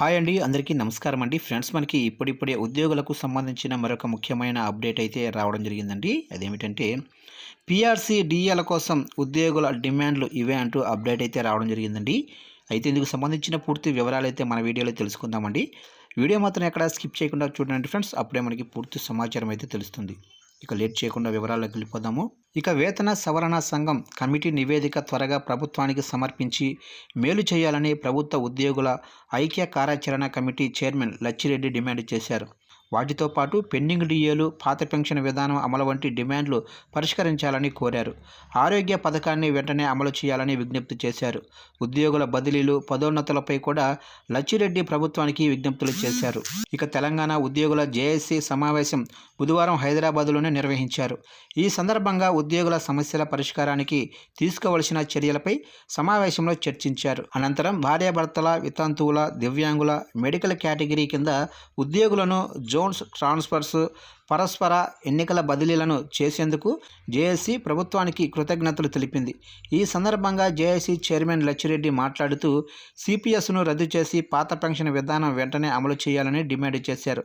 Hi అండి. అందరికీ నమస్కారం అండి. ఫ్రెండ్స్, మనకి ఇప్పుడిప్పుడే ఉద్యోగులకు సంబంధించిన మరొక ముఖ్యమైన అప్డేట్ అయితే రావడం జరిగిందండి. అదేమిటంటే పీఆర్సీ, డీఏల కోసం ఉద్యోగుల డిమాండ్లు ఇవే అంటూ అప్డేట్ అయితే రావడం జరిగిందండి. అయితే ఇందుకు సంబంధించిన పూర్తి వివరాలైతే మన వీడియోలో తెలుసుకుందామండి. వీడియో మాత్రం ఎక్కడ స్కిప్ చేయకుండా చూడండి ఫ్రెండ్స్. అప్పుడే మనకి పూర్తి సమాచారం అయితే తెలుస్తుంది. ఇక లేట్ చేయకుండా వివరాల్లోకి వెళ్ళిపోదాము. ఇక వేతన సవరణ సంఘం కమిటీ నివేదిక త్వరగా ప్రభుత్వానికి సమర్పించి మేలు చేయాలని ప్రభుత్వ ఉద్యోగుల ఐక్య కార్యాచరణ కమిటీ చైర్మన్ లచ్చిరెడ్డి డిమాండ్ చేశారు. వాటితో పాటు పెండింగ్ డిఏలు, పాత పెన్షన్ విధానం అమలు వంటి డిమాండ్లు పరిష్కరించాలని కోరారు. ఆరోగ్య పథకాన్ని వెంటనే అమలు చేయాలని విజ్ఞప్తి చేశారు. ఉద్యోగుల బదిలీలు, పదోన్నతులపై కూడా లచ్చిరెడ్డి ప్రభుత్వానికి విజ్ఞప్తులు చేశారు. ఇక తెలంగాణ ఉద్యోగుల జేఏసీ సమావేశం బుధవారం హైదరాబాద్లోనే నిర్వహించారు. ఈ సందర్భంగా ఉద్యోగుల సమస్యల పరిష్కారానికి తీసుకోవలసిన చర్యలపై సమావేశంలో చర్చించారు. అనంతరం భార్యాభర్తల, వితంతువుల, దివ్యాంగుల, మెడికల్ కేటగిరీ కింద ఉద్యోగులను జోన్స్ ట్రాన్స్ఫర్స్, పరస్పర ఎన్నికల బదిలీలను చేసేందుకు జేఏసీ ప్రభుత్వానికి కృతజ్ఞతలు తెలిపింది. ఈ సందర్భంగా జేఏసీ చైర్మన్ లచ్చిరెడ్డి మాట్లాడుతూ సిపిఎస్ను రద్దు చేసి పాత పెన్షన్ విధానం వెంటనే అమలు చేయాలని డిమాండ్ చేశారు.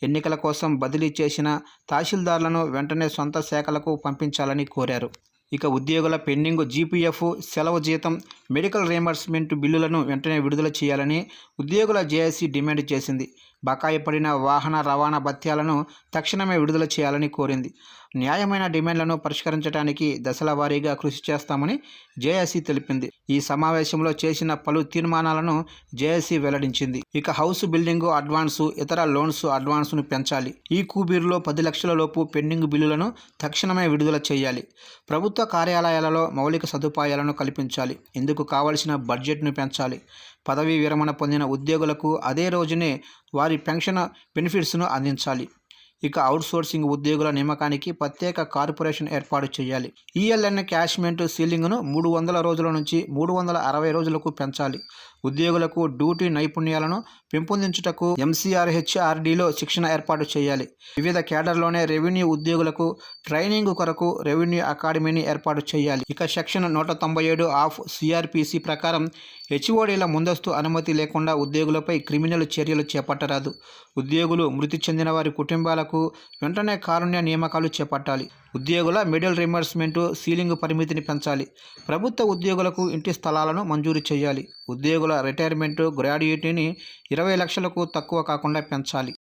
ఎన్నికల కోసం బదిలీ చేసిన తహసీల్దార్లను వెంటనే సొంత శాఖలకు పంపించాలని కోరారు. ఇక ఉద్యోగుల పెండింగ్ జీపీఎఫ్, సెలవు జీతం, మెడికల్ రీయింబర్స్మెంట్ బిల్లులను వెంటనే విడుదల చేయాలని ఉద్యోగుల జేఏసీ డిమాండ్ చేసింది. బకాయి పడిన వాహన రవాణా భత్యాలను తక్షణమే విడుదల చేయాలని కోరింది. న్యాయమైన డిమాండ్లను పరిష్కరించడానికి దశల వారీగా కృషి చేస్తామని జేఏసీ తెలిపింది. ఈ సమావేశంలో చేసిన పలు తీర్మానాలను జేఏసీ వెల్లడించింది. ఇక హౌస్ బిల్డింగ్ అడ్వాన్సు, ఇతర లోన్స్ అడ్వాన్సును పెంచాలి. ఈ కూబీరులో 10 లక్షల లోపు పెండింగ్ బిల్లులను తక్షణమే విడుదల చేయాలి. ప్రభుత్వ కార్యాలయాలలో మౌలిక సదుపాయాలను కల్పించాలి. ఇందుకు కావలసిన బడ్జెట్ను పెంచాలి. పదవీ విరమణ పొందిన ఉద్యోగులకు అదే రోజునే వారి పెన్షన్ బెనిఫిట్స్ను అందించాలి. ఇక అవుట్సోర్సింగ్ ఉద్యోగుల నియామకానికి ప్రత్యేక కార్పొరేషన్ ఏర్పాటు చేయాలి. ఈఎల్ఎన్ క్యాష్మెంట్ సీలింగ్ను 300 రోజుల నుంచి 360 రోజులకు పెంచాలి. ఉద్యోగులకు డ్యూటీ నైపుణ్యాలను పెంపొందించుటకు ఎంసీఆర్హెచ్ఆర్డీలో శిక్షణ ఏర్పాటు చేయాలి. వివిధ కేడర్లోనే రెవెన్యూ ఉద్యోగులకు ట్రైనింగ్ కొరకు రెవెన్యూ అకాడమీని ఏర్పాటు చేయాలి. ఇక సెక్షన్ 197 ఆఫ్ సిఆర్పిసి ప్రకారం హెచ్ఓడీల ముందస్తు అనుమతి లేకుండా ఉద్యోగులపై క్రిమినల్ చర్యలు చేపట్టరాదు. ఉద్యోగులు మృతి చెందిన వారి కుటుంబాలకు వెంటనే కారుణ్య నియామకాలు చేపట్టాలి. ఉద్యోగుల మెడికల్ రీయింబర్స్మెంట్ సీలింగ్ పరిమితిని పెంచాలి. ప్రభుత్వ ఉద్యోగులకు ఇంటి స్థలాలను మంజూరు చేయాలి. ఉద్యోగుల రిటైర్మెంట్ గ్రాడ్యుయేటీని 20 లక్షలకు తక్కువ కాకుండా పెంచాలి.